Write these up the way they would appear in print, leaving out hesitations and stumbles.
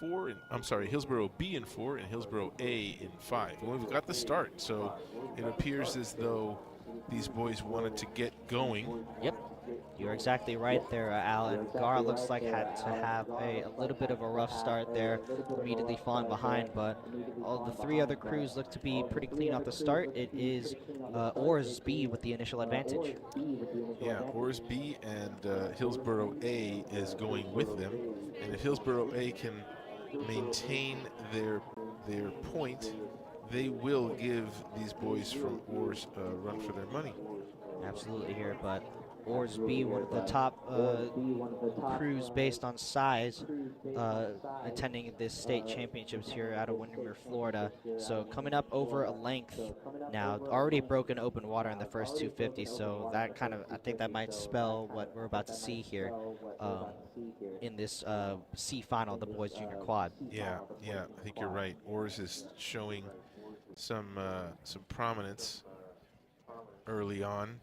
4, and I'm sorry, Hillsborough B in 4, and Hillsborough A in 5. Well, we've got the start, so it appears as though these boys wanted to get going. Yep, you're exactly right there, Al. And Gar looks like had to have a little bit of a rough start there, immediately falling behind. But all the three other crews look to be pretty clean off the start. It is Oars B with the initial advantage. Yeah, Oars B and Hillsborough A is going with them, and if Hillsborough A can maintain their point, they will give these boys from Oars a run for their money. Absolutely here, but Oars B, one of the top crews based on size, attending this state championships here out of Windermere, Florida. So coming up over a length now, already broken open water in the first 250. So that kind of, I think that might spell what we're about to see here in this C final, the boys junior quad. Yeah, I think you're right. Oars is showing some prominence early on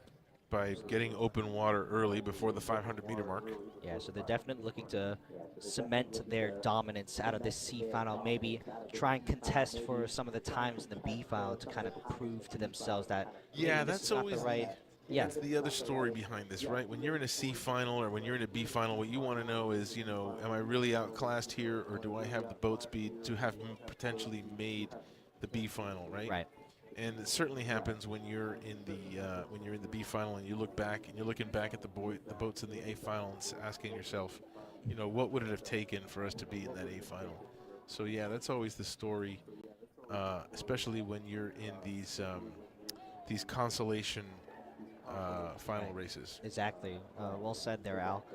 by getting open water early before the 500-meter mark. Yeah, so they're definitely looking to cement their dominance out of this C final, maybe try and contest for some of the times in the B final to kind of prove to themselves that That's always That's the other story behind this, right? When you're in a C final or when you're in a B final, what you want to know is, am I really outclassed here, or do I have the boat speed to have potentially made the B final, right? Right. And it certainly happens when you're in the B final and you look back and you're looking back at the boats in the A final and asking yourself, what would it have taken for us to be in that A final? So yeah, that's always the story, especially when you're in these consolation final races. Exactly. Well said there, Al.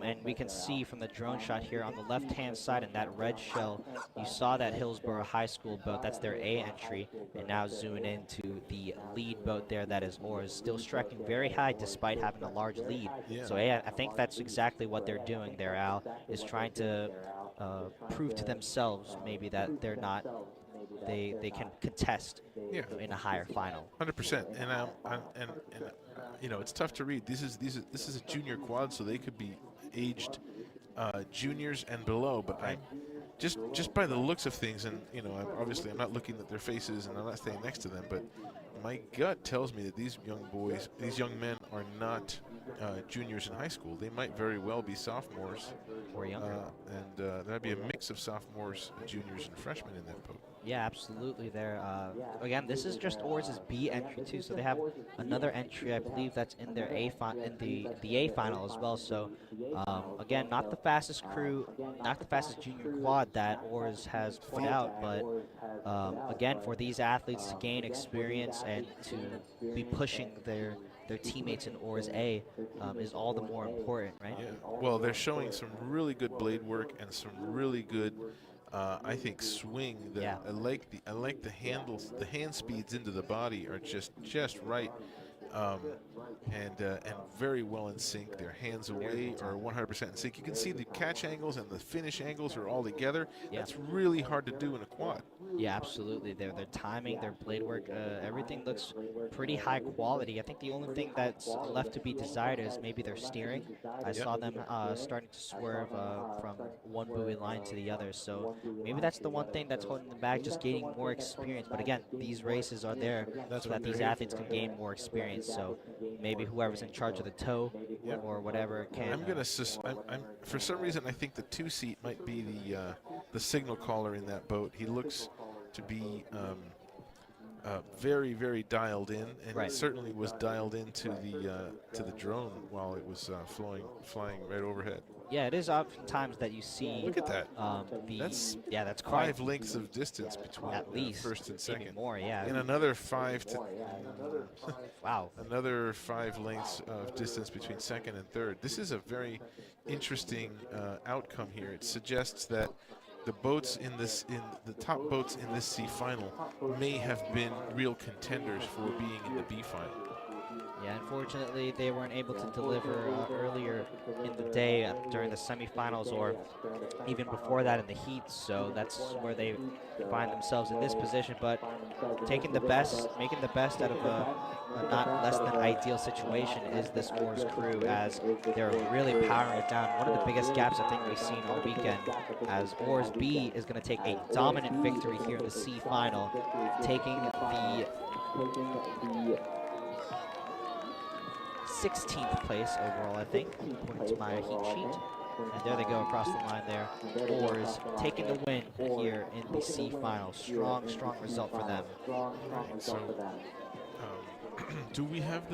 And we can see from the drone shot here on the left-hand side in that red shell, you saw that Hillsborough High School boat. That's their A entry. And now zooming into the lead boat there, that is Oars, still striking very high despite having a large lead. Yeah. So I think that's exactly what they're doing there, Al, is trying to prove to themselves maybe that they're not they can contest in a higher final. 100%. And it's tough to read. This is a junior quad, so they could be aged juniors and below. But just by the looks of things, and obviously I'm not looking at their faces and I'm not staying next to them, but my gut tells me that these young men are not juniors in high school. They might very well be sophomores or younger, and that'd be a mix of sophomores, juniors, and freshmen in that boat. Yeah, absolutely. There. Again, this is just Oars' B entry too, so they have another entry. I believe that's in their A in the A final as well. So again, not the fastest crew, not the fastest junior quad that Oars has put out, but again, for these athletes to gain experience and to be pushing their teammates in Oars A is all the more important, right? Yeah. Well, they're showing some really good blade work and some really good, I think, swing. I like the handles. The hand speeds into the body are just right, and very well in sync. Their hands away are 100% in sync. You can see the catch angles and the finish angles are all together. Yeah. That's really hard to do in a quad. Yeah, absolutely. Their timing, their blade work, everything looks pretty high quality. I think the only thing that's left to be desired is maybe their steering. I saw them starting to swerve from one buoy line to the other, so maybe that's the one thing that's holding them back, just gaining more experience. But again, these races are there so that these athletes can gain more experience. So maybe whoever's in charge of the tow or whatever can. I'm for some reason I think the 2-seat might be the signal caller in that boat. He looks to be very, very dialed in, and it certainly was dialed into the drone while it was flying right overhead. Yeah, it is oftentimes that you see. Look at that. That's 5 lengths of distance between at least first and second. Maybe more, yeah. And another 5 to wow. Another 5 lengths of distance between second and third. This is a very interesting outcome here. It suggests that the top boats in this C final may have been real contenders for being in the B final. Yeah, unfortunately, they weren't able to deliver earlier in the day during the semifinals or even before that in the heat. So that's where they find themselves in this position. But taking the best, making the best out of a not less than ideal situation is this Oars crew as they're really powering it down. One of the biggest gaps I think we've seen all weekend as Oars B is going to take a dominant victory here in the C final, taking the 16th place overall, I think, according to my heat sheet. And there they go across the line there. Oars taking the win here in the C final. Strong, strong result for them. Right. So, do we have the